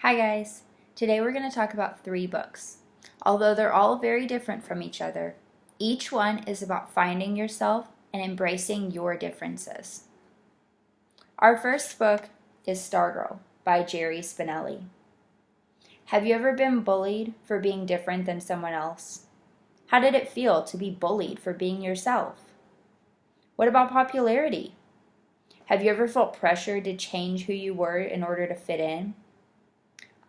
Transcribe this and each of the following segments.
Hi guys! Today we're going to talk about 3 books. Although they're all very different from each other, each one is about finding yourself and embracing your differences. Our first book is Stargirl by Jerry Spinelli. Have you ever been bullied for being different than someone else? How did it feel to be bullied for being yourself? What about popularity? Have you ever felt pressured to change who you were in order to fit in?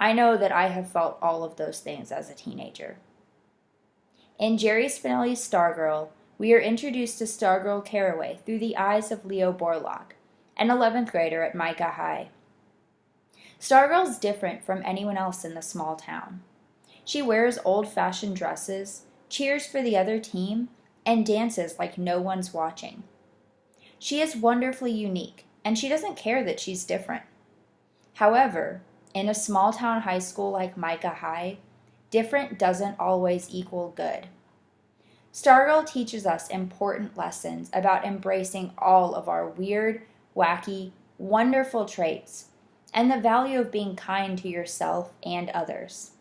I know that I have felt all of those things as a teenager. In Jerry Spinelli's Stargirl, we are introduced to Stargirl Caraway through the eyes of Leo Borlaug, an 11th grader at Micah High. Stargirl's different from anyone else in the small town. She wears old-fashioned dresses, cheers for the other team, and dances like no one's watching. She is wonderfully unique, and she doesn't care that she's different. However, in a small-town high school like Micah High, different doesn't always equal good. Stargirl teaches us important lessons about embracing all of our weird, wacky, wonderful traits, and the value of being kind to yourself and others.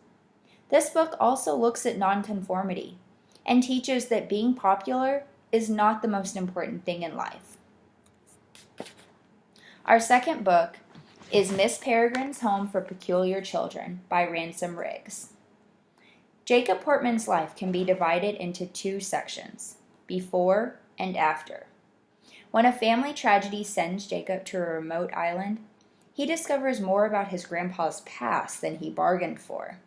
This book also looks at nonconformity and teaches that being popular is not the most important thing in life. Our second book is Miss Peregrine's Home for Peculiar Children by Ransom. Jacob Portman's life can be divided into 2 sections, before and after. When a family tragedy sends Jacob to a remote island, he discovers more about his grandpa's past than he bargained for.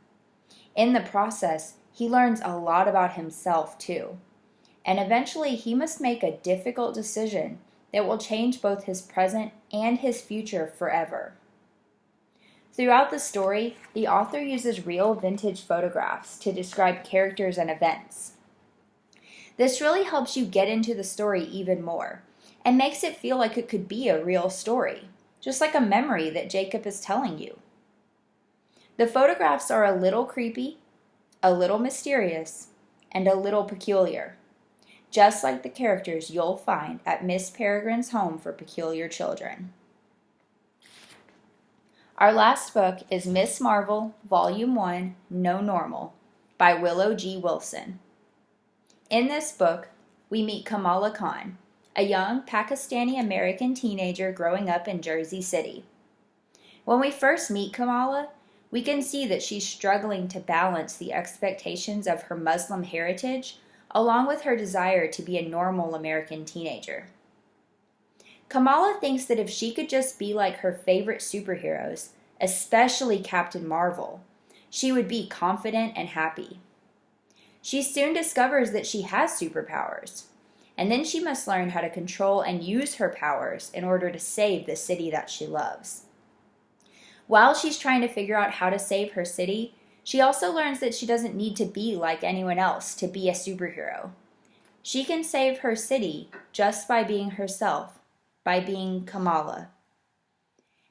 In the process, he learns a lot about himself too, and eventually he must make a difficult decision that will change both his present and his future forever. Throughout the story, the author uses real vintage photographs to describe characters and events. This really helps you get into the story even more, and makes it feel like it could be a real story, just like a memory that Jacob is telling you. The photographs are a little creepy, a little mysterious, and a little peculiar, just like the characters you'll find at Miss Peregrine's Home for Peculiar Children. Our last book is Miss Marvel, Volume 1, No Normal, by Willow G. Wilson. In this book, we meet Kamala Khan, a young Pakistani-American teenager growing up in Jersey City. When we first meet Kamala, we can see that she's struggling to balance the expectations of her Muslim heritage along with her desire to be a normal American teenager. Kamala thinks that if she could just be like her favorite superheroes, especially Captain Marvel, she would be confident and happy. She soon discovers that she has superpowers, and then she must learn how to control and use her powers in order to save the city that she loves. While she's trying to figure out how to save her city, she also learns that she doesn't need to be like anyone else to be a superhero. She can save her city just by being herself, by being Kamala.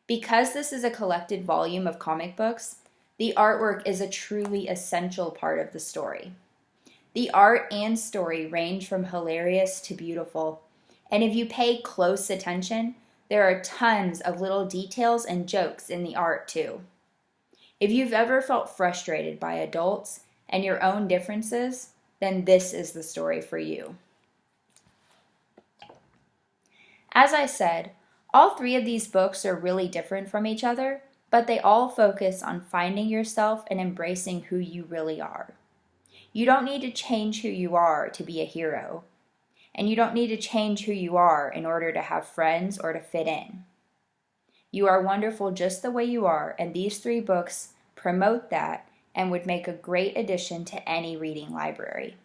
Because this is a collected volume of comic books, the artwork is a truly essential part of the story. The art and story range from hilarious to beautiful, and if you pay close attention, there are tons of little details and jokes in the art too. If you've ever felt frustrated by adults and your own differences, then this is the story for you. As I said, all 3 of these books are really different from each other, but they all focus on finding yourself and embracing who you really are. You don't need to change who you are to be a hero, and you don't need to change who you are in order to have friends or to fit in. You are wonderful just the way you are, and these 3 books promote that and would make a great addition to any reading library.